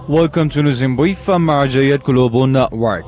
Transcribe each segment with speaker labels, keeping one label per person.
Speaker 1: Welcome to News in Brief from Marjayat Global Network.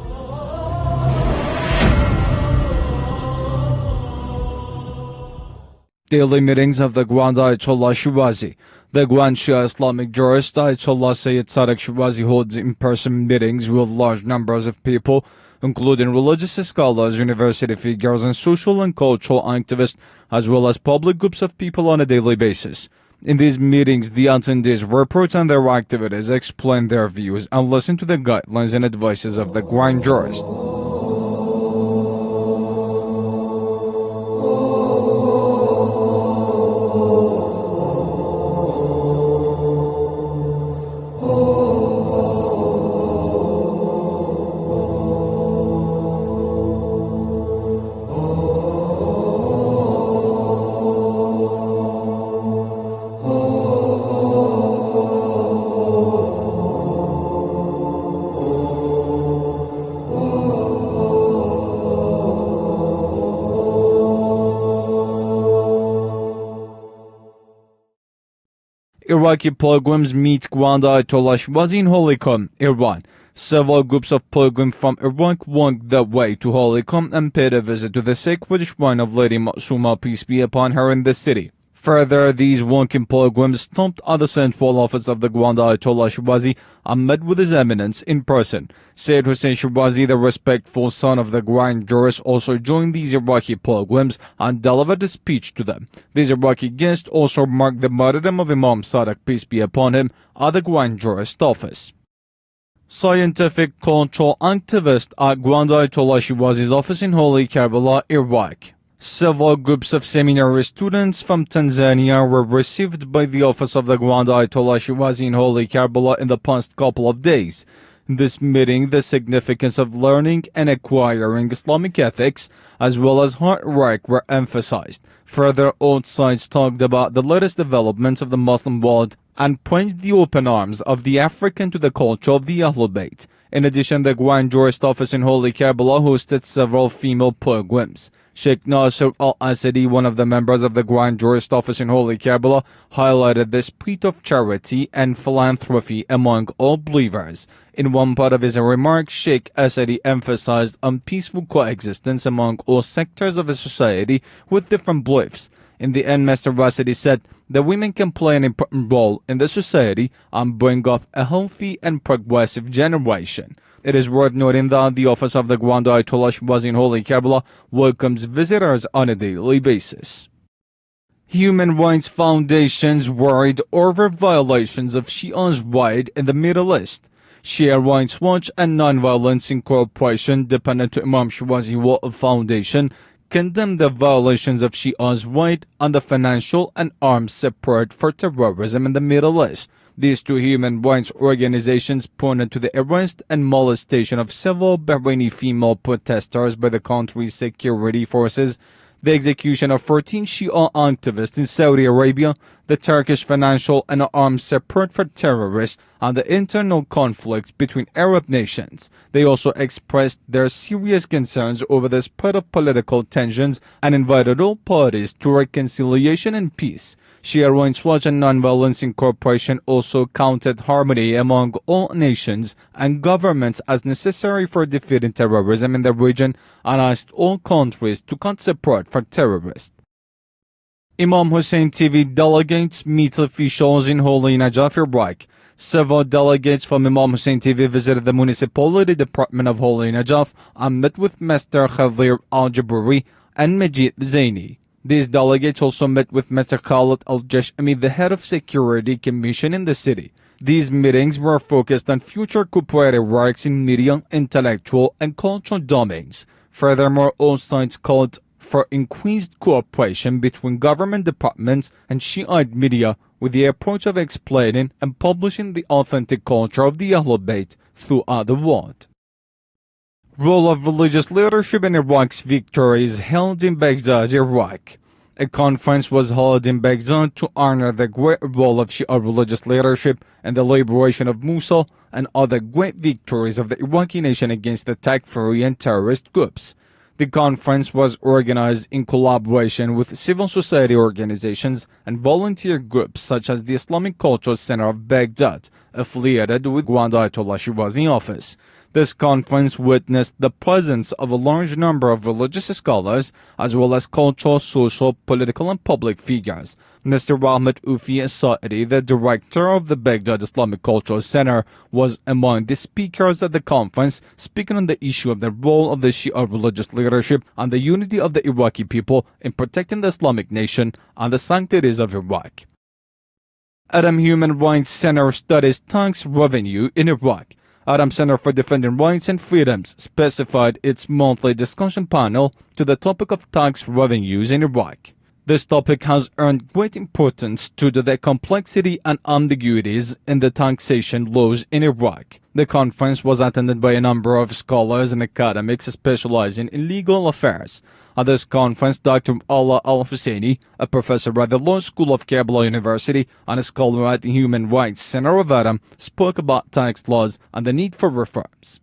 Speaker 1: Daily meetings of the Grand Ayatollah Shirazi. The Grand Shia Islamic jurist Ayatollah Sayyid Sadiq Shirazi holds in-person meetings with large numbers of people, including religious scholars, university figures, and social and cultural activists, as well as public groups of people on a daily basis. In these meetings, the attendees report on their activities, explain their views, and listen to the guidelines and advices of the Grand Jurist. Iraqi pilgrims meet Grand Ayatollah Shirazi in Holy Qom, Iran. Several groups of pilgrims from Iraq walked their way to Holy Qom and paid a visit to the sacred shrine of Lady Masuma, peace be upon her, in the city. Further, these walking pilgrims stopped at the central office of the Grand Ayatollah Shirazi and met with His Eminence in person. Sayyid Hussein Shirazi, the respectful son of the Grand Jurist, also joined these Iraqi pilgrims and delivered a speech to them. These Iraqi guests also marked the martyrdom of Imam Sadiq, peace be upon him, at the Grand Jurist office. Scientific cultural activist at Grand Ayatollah Shirazi's office in Holy Karbala, Iraq. Several groups of seminary students from Tanzania were received by the office of the Grand Ayatollah Shirazi in Holy Karbala in the past couple of days. In this meeting, the significance of learning and acquiring Islamic ethics as well as hard work were emphasized. Further, all sides talked about the latest developments of the Muslim world and praised the open arms of the African to the culture of the Ahlul Bayt. In addition, the Grand Jurist office in Holy Karbala hosted several female pilgrims. Sheikh Nasser al-Asadi, one of the members of the Grand Jurist office in Holy Karbala, highlighted the spirit of charity and philanthropy among all believers. In one part of his remarks, Sheikh Asadi emphasized on peaceful coexistence among all sectors of a society with different beliefs. In the end, Mr. Asadi said that women can play an important role in the society and bring up a healthy and progressive generation. It is worth noting that the office of the Grand Ayatollah Shirazi in Holy Karbala welcomes visitors on a daily basis. Human rights foundations worried over violations of Shias' rights in the Middle East. Shia Rights Watch and Nonviolence Incorporation, dependent to Imam Shirazi World Foundation, condemned the violations of Shias' rights and the financial and arms support for terrorism in the Middle East. These two human rights organizations pointed to the arrest and molestation of several Bahraini female protesters by the country's security forces, the execution of 14 Shia activists in Saudi Arabia, the Turkish financial and arms support for terrorists, and the internal conflicts between Arab nations. They also expressed their serious concerns over the spread of political tensions and invited all parties to reconciliation and peace. Shia Rights Watch and Nonviolence Incorporation also counted harmony among all nations and governments as necessary for defeating terrorism in the region and asked all countries to cut support for terrorists. Imam Hussein TV delegates meet officials in Holy Najaf, Iraq. Several delegates from Imam Hussein TV visited the municipality department of Holy Najaf and met with Mr. Khadir al-Jaburi and Majid Zaini. These delegates also met with Mr. Khalid al-Jashmi, the head of Security Commission in the city. These meetings were focused on future cooperative works in media, intellectual, and cultural domains. Furthermore, all sides called for increased cooperation between government departments and Shiite media with the approach of explaining and publishing the authentic culture of the Ahlul Bayt throughout the world. Role of religious leadership in Iraq's victories held in Baghdad, Iraq. A conference was held in Baghdad to honor the great role of Shia religious leadership in the liberation of Mosul and other great victories of the Iraqi nation against the Takfiri and terrorist groups. The conference was organized in collaboration with civil society organizations and volunteer groups such as the Islamic Cultural Center of Baghdad, affiliated with Grand Ayatollah Shirazi office. This conference witnessed the presence of a large number of religious scholars, as well as cultural, social, political, and public figures. Mr. Ahmed Ufi Sa'idi, the director of the Baghdad Islamic Cultural Center, was among the speakers at the conference, speaking on the issue of the role of the Shia religious leadership and the unity of the Iraqi people in protecting the Islamic nation and the sanctities of Iraq. Adam Human Rights Center studies tax revenue in Iraq. Adam Center for Defending Rights and Freedoms specified its monthly discussion panel to the topic of tax revenues in Iraq. This topic has earned great importance due to the complexity and ambiguities in the taxation laws in Iraq. The conference was attended by a number of scholars and academics specializing in legal affairs. At this conference, Dr. Allah Al-Husseini, a professor at the Law School of Karbala University and a scholar at the Human Rights Center of Adam, spoke about tax laws and the need for reforms.